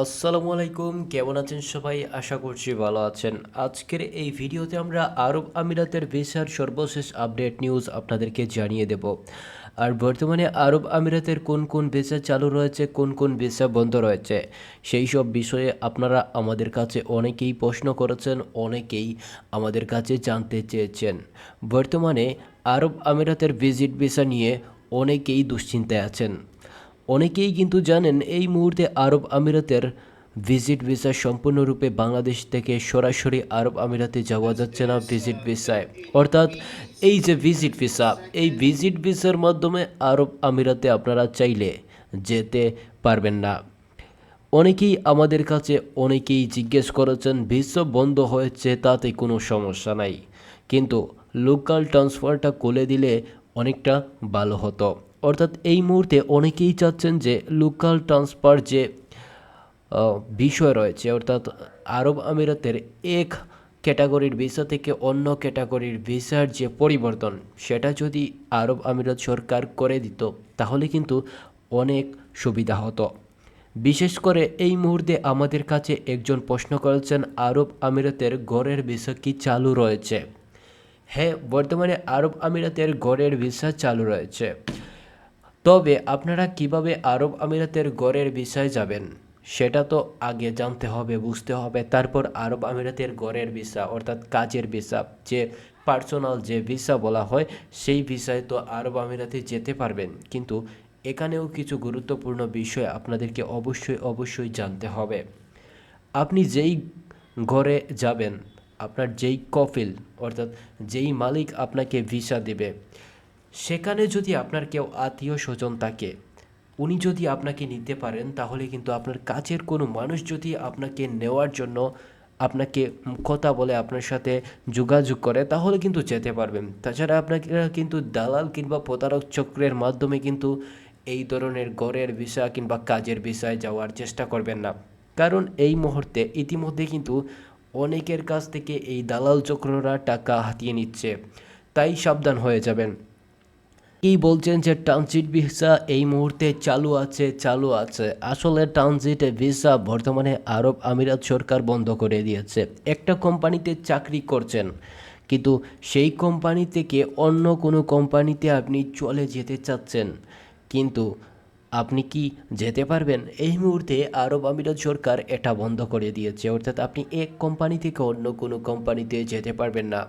আসসালামু আলাইকুম, কেমন আছেন সবাই? আশা করছি ভালো আছেন। আজকের এই ভিডিওতে আমরা আরব আমিরাতের ভিসার সর্বশেষ আপডেট নিউজ আপনাদেরকে জানিয়ে দেব। আর বর্তমানে আরব আমিরাতের কোন কোন ভিসা চালু রয়েছে, কোন কোন ভিসা বন্ধ রয়েছে, সেই সব বিষয়ে আপনারা আমাদের কাছে অনেকেই প্রশ্ন করেছেন, অনেকেই আমাদের কাছে জানতে চেয়েছেন। বর্তমানে আরব আমিরাতের ভিজিট ভিসা নিয়ে অনেকেই দুশ্চিন্তায় আছেন। অনেকেই কিন্তু জানেন এই মুহূর্তে আরব আমিরাতের ভিজিট ভিসা সম্পূর্ণরূপে বাংলাদেশ থেকে সরাসরি আরব আমিরাতে যাওয়া যাচ্ছে না ভিজিট ভিসায়। অর্থাৎ এই যে ভিজিট ভিসা, এই ভিজিট ভিসার মাধ্যমে আরব আমিরাতে আপনারা চাইলে যেতে পারবেন না। অনেকেই আমাদের কাছে অনেকেই জিজ্ঞেস করেছেন ভিসা বন্ধ হয়েছে তাতে কোনো সমস্যা নাই, কিন্তু লোকাল ট্রান্সফারটা খুলে দিলে অনেকটা ভালো হতো। অর্থাৎ এই মুহূর্তে অনেকেই চাচ্ছেন যে লোকাল ট্রান্সফার যে বিষয় রয়েছে, অর্থাৎ আরব আমিরাতের এক ক্যাটাগরির ভিসা থেকে অন্য ক্যাটাগরির ভিসার যে পরিবর্তন, সেটা যদি আরব আমিরাত সরকার করে দিত তাহলে কিন্তু অনেক সুবিধা হতো। বিশেষ করে এই মুহূর্তে আমাদের কাছে একজন প্রশ্ন করেছেন আরব আমিরাতের গড়ের ভিসা কি চালু রয়েছে। হ্যাঁ, বর্তমানে আরব আমিরাতের গড়ের ভিসা চালু রয়েছে। তবে আপনারা কিভাবে আরব আমিরাতের গড়ের ভিসায় যাবেন সেটা তো আগে জানতে হবে, বুঝতে হবে, তারপর আরব আমিরাতের গড়ের ভিসা অর্থাৎ কাজের ভিসা, যে পার্সোনাল যে ভিসা বলা হয়, সেই ভিসায় তো আরব আমিরাতে যেতে পারবেন। কিন্তু এখানেও কিছু গুরুত্বপূর্ণ বিষয় আপনাদেরকে অবশ্যই জানতে হবে। আপনি যেই ঘরে যাবেন, আপনার যেই কফিল অর্থাৎ যেই মালিক আপনাকে ভিসা দেবে, সেখানে যদি আপনার কেউ আত্মীয় স্বজন থাকে, উনি যদি আপনাকে নিতে পারেন, তাহলে কিন্তু আপনার কাছের কোনো মানুষ যদি আপনাকে নেওয়ার জন্য আপনাকে কথা বলে, আপনার সাথে যোগাযোগ করে, তাহলে কিন্তু যেতে পারবেন। তাছাড়া আপনাকে কিন্তু দালাল কিংবা প্রতারক চক্রের মাধ্যমে কিন্তু এই ধরনের ঘরের ভিসা কিংবা কাজের ভিসায় যাওয়ার চেষ্টা করবেন না। কারণ এই মুহূর্তে ইতিমধ্যে কিন্তু অনেকের কাছ থেকে এই দালাল চক্ররা টাকা হাতিয়ে নিচ্ছে, তাই সাবধান হয়ে যাবেন। এই বলছেন যে ট্রানজিট ভিসা এই মুহূর্তে চালু আছে। আসলে ট্রানজিট ভিসা বর্তমানে আরব আমিরাত সরকার বন্ধ করে দিয়েছে। একটা কোম্পানিতে চাকরি করছেন, কিন্তু সেই কোম্পানি থেকে অন্য কোনো কোম্পানিতে আপনি চলে যেতে চাচ্ছেন, কিন্তু আপনি কি যেতে পারবেন? এই মুহূর্তে আরব আমিরাত সরকার এটা বন্ধ করে দিয়েছে। অর্থাৎ আপনি এক কোম্পানি থেকে অন্য কোনো কোম্পানিতে যেতে পারবেন না।